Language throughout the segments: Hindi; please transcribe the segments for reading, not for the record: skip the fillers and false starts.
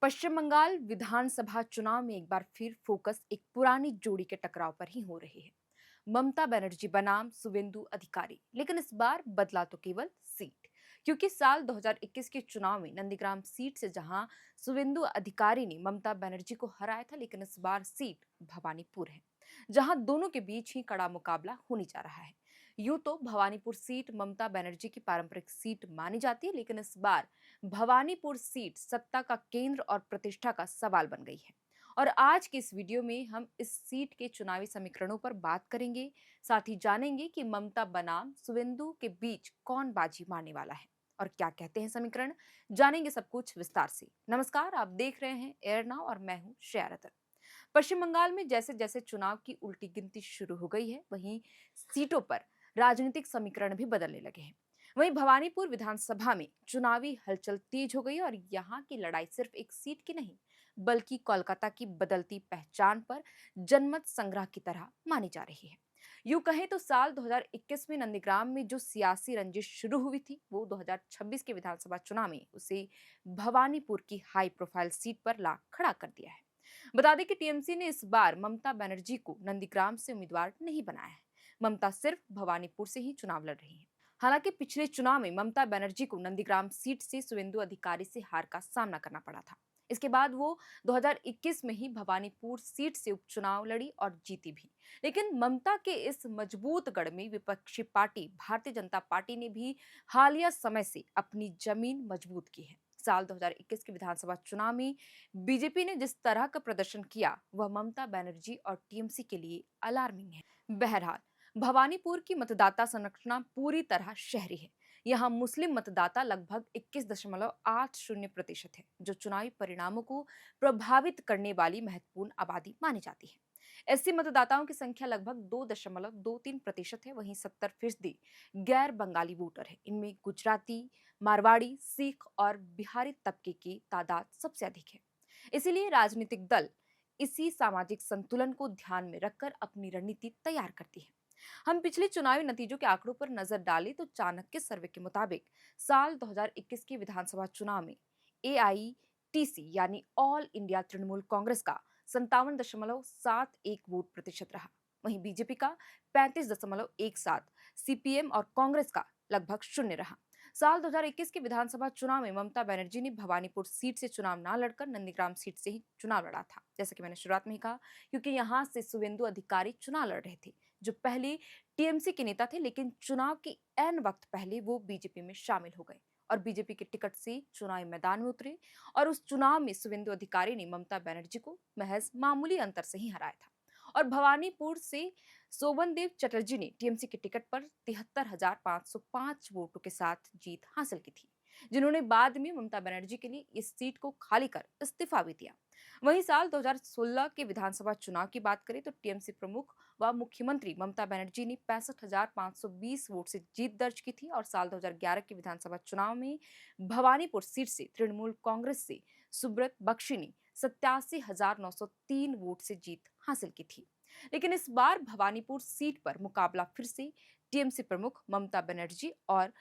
पश्चिम बंगाल विधानसभा चुनाव में एक बार फिर फोकस एक पुरानी जोड़ी के टकराव पर ही हो रही है। ममता बनर्जी बनाम शुवेंदु अधिकारी, लेकिन इस बार बदला तो केवल सीट। क्योंकि साल 2021 के चुनाव में नंदीग्राम सीट से जहां शुवेंदु अधिकारी ने ममता बनर्जी को हराया था, लेकिन इस बार सीट भवानीपुर है, जहां दोनों के बीच ही कड़ा मुकाबला होने जा रहा है। यूं तो भवानीपुर सीट ममता बनर्जी की पारंपरिक सीट मानी जाती है, लेकिन इस बार भवानीपुर सीट सत्ता का केंद्र और प्रतिष्ठा का सवाल बन गई है। और आज की इस वीडियो में हम इस सीट के चुनावी समीकरणों पर बात करेंगे। साथ ही जानेंगे कि ममता बनाम शुवेंदु के बीच कौन बाजी मारने वाला है और क्या कहते हैं समीकरण। जानेंगे सब कुछ विस्तार से। नमस्कार, आप देख रहे हैं एयर नाउ और मैं हूं श्रेया रतन। पश्चिम बंगाल में जैसे जैसे चुनाव की उल्टी गिनती शुरू हो गई है, वहीं सीटों पर राजनीतिक समीकरण भी बदलने लगे हैं। वहीं भवानीपुर विधानसभा में चुनावी हलचल तेज हो गई और यहाँ की लड़ाई सिर्फ एक सीट की नहीं, बल्कि कोलकाता की बदलती पहचान पर जनमत संग्रह की तरह मानी जा रही है। यूं कहें तो साल 2021 में नंदीग्राम में जो सियासी रंजिश शुरू हुई थी, वो 2026 के विधानसभा चुनाव में उसे भवानीपुर की हाई प्रोफाइल सीट पर ला खड़ा कर दिया है। बता दें कि टीएमसी ने इस बार ममता बनर्जी को नंदीग्राम से उम्मीदवार नहीं बनाया है। ममता सिर्फ भवानीपुर से ही चुनाव लड़ रही है। हालांकि पिछले चुनाव में ममता बनर्जी को नंदीग्राम सीट से शुवेंदु अधिकारी से हार का सामना करना पड़ा था। इसके बाद वो 2021 में ही भवानीपुर सीट से उपचुनाव लड़ी और जीती भी। लेकिन ममता के इस मजबूत गढ़ में विपक्षी पार्टी भारतीय जनता पार्टी ने भी हालिया समय से अपनी जमीन मजबूत की है। साल 2021 के विधानसभा चुनाव में बीजेपी ने जिस तरह का प्रदर्शन किया, वह ममता बनर्जी और टीएमसी के लिए अलार्मिंग है। बहरहाल, भवानीपुर की मतदाता संरचना पूरी तरह शहरी है। यहाँ मुस्लिम मतदाता लगभग 21.80% है, जो चुनावी परिणामों को प्रभावित करने वाली महत्वपूर्ण आबादी मानी जाती है। ऐसे मतदाताओं की संख्या लगभग 2.23% है। वहीं 70% गैर बंगाली वोटर है। इनमें गुजराती, मारवाड़ी, सिख और बिहारी तबके की तादाद सबसे अधिक है। इसीलिए राजनीतिक दल इसी सामाजिक संतुलन को ध्यान में रखकर अपनी रणनीति तैयार करती है। हम पिछले चुनावी नतीजों के आंकड़ों पर नजर डालें तो चाणक्य सर्वे के मुताबिक साल 2021 के विधानसभा चुनाव में एआईटीसी यानी ऑल इंडिया तृणमूल कांग्रेस का 57.71 वोट प्रतिशत रहा। वहीं बीजेपी का 35.17, सीपीएम और कांग्रेस का लगभग शून्य रहा। साल 2021 के विधानसभा चुनाव में ममता बनर्जी ने भवानीपुर सीट से चुनाव न लड़कर नंदीग्राम सीट से ही चुनाव लड़ा था, जैसा कि मैंने शुरुआत में ही कहा, क्योंकि यहां से शुवेंदु अधिकारी चुनाव लड़ रहे थे, जो पहले टीएमसी के नेता थे, लेकिन चुनाव के ऐन वक्त पहले वो बीजेपी में शामिल हो गए और बीजेपी के टिकट से चुनावी मैदान में उतरे। और उस चुनाव में शुवेंदु अधिकारी ने ममता बनर्जी को महज मामूली अंतर से ही हराया था। और भवानीपुर से सोबनदेव चटर्जी ने टीएमसी के टिकट पर 73,505 वोटों के साथ जीत हासिल की थी, जिन्होंने बाद में ममता बनर्जी के लिए इस सीट को खाली कर इस्तीफा भी दिया। वहीं साल 2016 के विधानसभा चुनाव की बात करें तो टीएमसी प्रमुख व मुख्यमंत्री ममता बनर्जी ने 65,520 वोट से जीत दर्ज की थी। और साल 2011 के विधानसभा चुनाव में भवानीपुर सीट से तृणमूल कांग्रेस से सुब्रत बख्शी ने 87,903 वोट से जीत हासिल की थी। लेकिन इस बार भवानीपुर सीट पर मुकाबला फिर से टीएमसी प्रमुख ममता बनर्जी और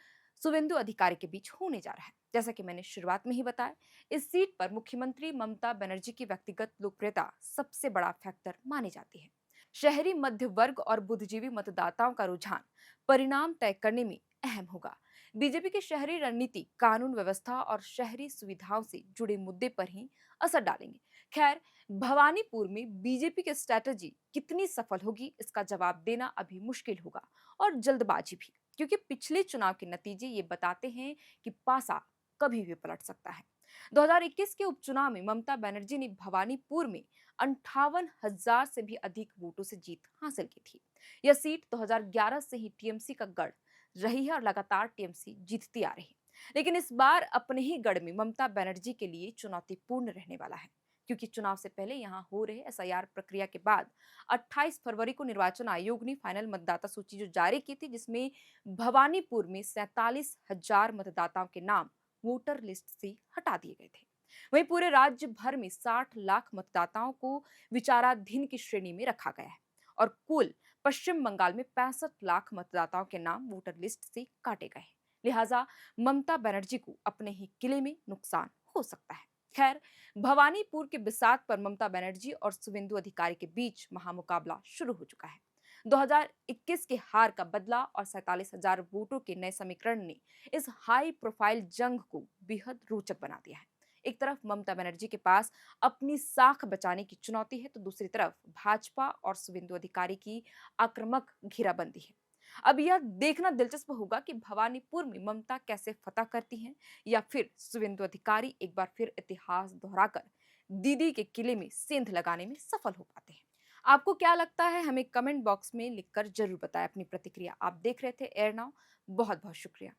शुवेंदु अधिकारी के बीच होने जा रहा है। जैसा कि मैंने शुरुआत में ही बताया, इस सीट पर मुख्यमंत्री ममता बनर्जी की व्यक्तिगत लोकप्रियता सबसे बड़ा फैक्टर मानी जाती है। शहरी मध्य वर्ग और बुद्धिजीवी मतदाताओं का रुझान परिणाम तय करने में अहम होगा। बीजेपी की शहरी रणनीति कानून व्यवस्था और शहरी सुविधाओं से जुड़े मुद्दे पर ही असर डालेंगे। खैर, भवानीपुर में बीजेपी की स्ट्रैटेजी कितनी सफल होगी, इसका जवाब देना अभी मुश्किल होगा और जल्दबाजी भी, क्योंकि पिछले चुनाव के नतीजे ये बताते हैं कि पासा कभी भी पलट सकता है। 2021 के उपचुनाव में ममता बनर्जी ने भवानीपुर में 58,000 से भी अधिक वोटों से जीत हासिल की थी। यह सीट 2011 से ही टीएमसी का गढ़ रही है और लगातार टीएमसी जीतती आ रही है। लेकिन इस बार अपने ही गढ़ में ममता बनर्जी के लिए चुनौतीपूर्ण रहने वाला है, क्योंकि चुनाव से पहले यहां हो रहे एसआईआर प्रक्रिया के बाद 28 फरवरी को निर्वाचन आयोग ने फाइनल मतदाता सूची जो जारी की थी, जिसमें भवानीपुर में 47,000 मतदाताओं के नाम वोटर लिस्ट से हटा दिए गए थे। वहीं पूरे राज्य भर में 60 लाख मतदाताओं को विचाराधीन की श्रेणी में रखा गया है और कुल पश्चिम बंगाल में 65 लाख मतदाताओं के नाम वोटर लिस्ट से काटे गए हैं। लिहाजा ममता बनर्जी को अपने ही किले में नुकसान हो सकता है। खैर, भवानीपुर के बिसात पर ममता बनर्जी और शुवेंदु अधिकारी के बीच महामुकाबला शुरू हो चुका है। 2021 के हार का बदला और 47,000 वोटों के नए समीकरण ने इस हाई प्रोफाइल जंग को बेहद रोचक बना दिया है। एक तरफ ममता बनर्जी के पास अपनी साख बचाने की चुनौती है, तो दूसरी तरफ भाजपा और शुवेंदु अधिकारी की आक्रामक घेराबंदी है। अब यह देखना दिलचस्प होगा कि भवानीपुर में ममता कैसे फतह करती हैं, या फिर शुवेंदु अधिकारी एक बार फिर इतिहास दोहराकर दीदी के किले में सेंध लगाने में सफल हो पाते हैं। आपको क्या लगता है, हमें कमेंट बॉक्स में लिखकर जरूर बताएं अपनी प्रतिक्रिया। आप देख रहे थे एयर नाउ। बहुत बहुत शुक्रिया।